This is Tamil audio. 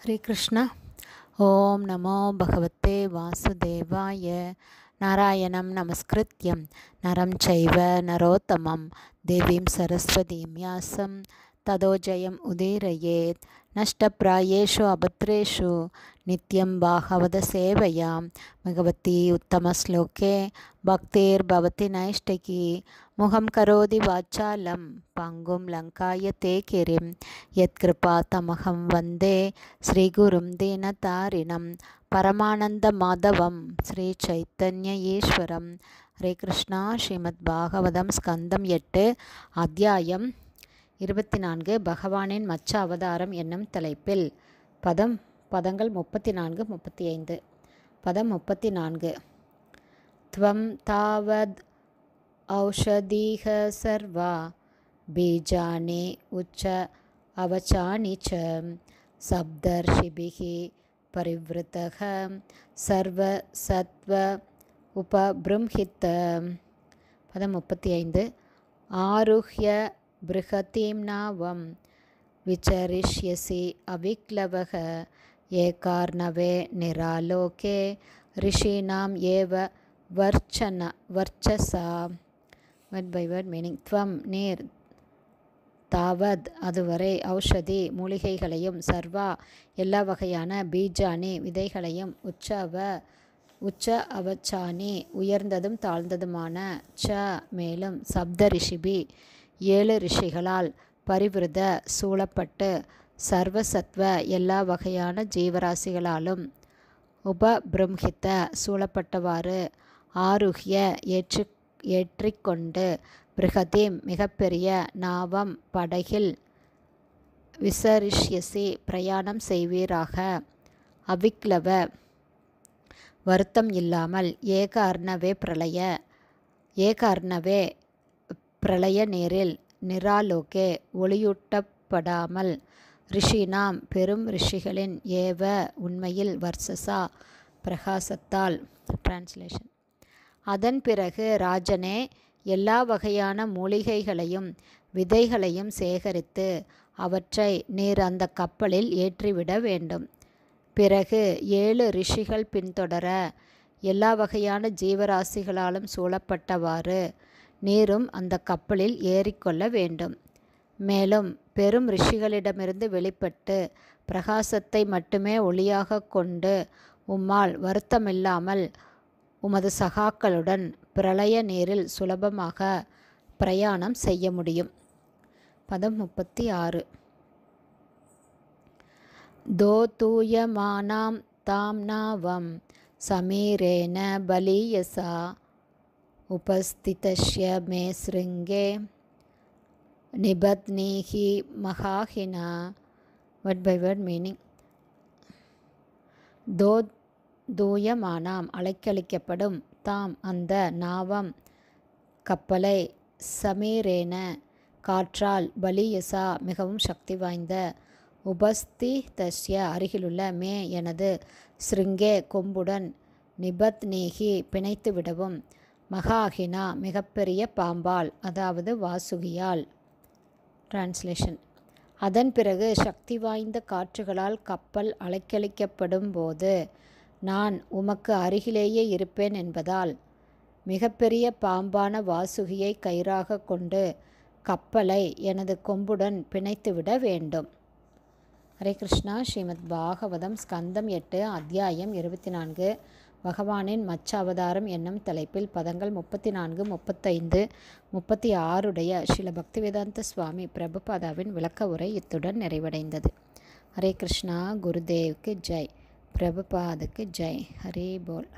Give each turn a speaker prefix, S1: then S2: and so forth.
S1: हरे कृष्ण। ओम नमो भगवते वासुदेवाय। नारायणं नमस्कृत्यं नरं चैव नरोत्तमं देवीं सरस्वतीं व्यासं ततो जयम् उदीरयेत्। नष्टप्रायेषु अभद्रेषु नित्यं भागवत सेवया भगवती उत्तमश्लोके भक्तिर्भवति नैष्टिकी। मुखं करोति वाचालं पङ्गुं लङ्कायते गिरिं यत्कृपातमहं वन्दे श्रीगुरुं दीनतारिणं परमानन्दमाधवं श्रीचैतन्य ईश्वरं। हरे कृष्णा. ஸ்ரீமத் பாகவதம் ஸ்கந்தம் 8 அத்தியாயம் 24 பகவானின் மச்ச அவதாரம் என்னும் தலைப்பில் பதங்கள் 34-35. பதம் 34. த்வம் தாவத் ஔஷதீஹ சர்வா பீஜானி உச்ச அவசானி ச சப்தர்ஷிபிஹ பரிவ்ருதஹ சர்வ சத்வ உபப்ரும்ஹித. பதம் 35. ஆருஹ்ய ப்ருஹதீம் நாவம் விசரிஷ்யசி அவிக்லவஹ ஏகார்ணவே நிராலோகே ரிஷீணாம் ஏவ வர்ச்சசா. Word by word meaning. த்வம் நீர், தாவத் அதுவரை, ஔஷதி மூலிகைகளையும், சர்வா எல்லா வகையான, பீஜானி விதைகளையும், உச்ச அவச்சானி உயர்ந்ததும் தாழ்ந்ததுமான, ச மேலும், சப்த ரிஷிபி 7 ரிஷிகளால், பரிவிருத சூழப்பட்டு, சர்வசத்வ எல்லா வகையான ஜீவராசிகளாலும், உபப்ரும்ஹித சூழப்பட்டவாறு, ஆருஹ்ய ஏற்றிக்கொண்டு, ப்ருஹதீம் மிகப்பெரிய, நாவம் படகில், விசரிஷ்யசி பிரயாணம் செய்வீராக, அவிக்லவ வருத்தம் இல்லாமல், ஏக அர்ணவே பிரளய நீரில், நிராலோகே ஒளியூட்டப்படாமல், ரிஷினாம் பெரும் ரிஷிகளின், ஏவ உண்மையில், வர்ச்சசா பிரகாசத்தால். டிரான்ஸ்லேஷன். அதன் பிறகு ராஜனே, எல்லா வகையான மூலிகைகளையும் விதைகளையும் சேகரித்து அவற்றை நீர் அந்த கப்பலில் ஏற்றிவிட வேண்டும். பிறகு 7 ரிஷிகள் பின்தொடர, எல்லா வகையான ஜீவராசிகளாலும் சூழப்பட்டவாறு நீரும் அந்த கப்பலில் ஏறிக்கொள்ள வேண்டும். மேலும் பெரும் ரிஷிகளிடமிருந்து வெளிப்பட்டு பிரகாசத்தை மட்டுமே ஒளியாக கொண்டு, உம்மால் வருத்தமில்லாமல் உமது சகாக்களுடன் பிரளய நீரில் சுலபமாக பிரயாணம் செய்ய முடியும். பதம் 36. தோதூயமானாம் தாம் நாவம் சமீரேன பலீயசா உபஸ்திதஸ்ய மே ஸ்ருங்கே நிபத்னீஹி மகாஹினா. Word by word meaning. தூயமானாம் அலைக்கழிக்கப்படும், தாம் அந்த, நாவம் கப்பலை, சமீரேன காற்றால், பலீயசா மிகவும் சக்தி வாய்ந்த, உபஸ்திதஸ்ய அருகிலுள்ள, மே எனது, ஸ்ருங்கே கொம்புடன், நிபத்னீஹி பிணைத்து விடவும், மகாஹினா மிகப்பெரிய பாம்பால், அதாவது வாசுகியால். டிரான்ஸ்லேஷன். அதன் பிறகு சக்தி வாய்ந்த காற்றுகளால் கப்பல் அலைக்கழிக்கப்படும் போது நான் உமக்கு அருகிலேயே இருப்பேன் என்பதால், மிகப்பெரிய பாம்பான வாசுகியை கயிறாக கொண்டு கப்பலை எனது கொம்புடன் பிணைத்துவிட வேண்டும். ஹரே கிருஷ்ணா. ஸ்ரீமத் பாகவதம் ஸ்கந்தம் 8 அத்தியாயம் 24 பகவானின் மச்ச அவதாரம் என்னும் தலைப்பில் பதங்கள் 34, 35, 36 ஸ்ரீல பக்திவேதாந்த சுவாமி பிரபுபாதாவின் விளக்க உரை இத்துடன் நிறைவடைந்தது. ஹரே கிருஷ்ணா. குருதேவுக்கு ஜெய். பிரபுபாதுக்கு ஜெய். ஹரி போல்.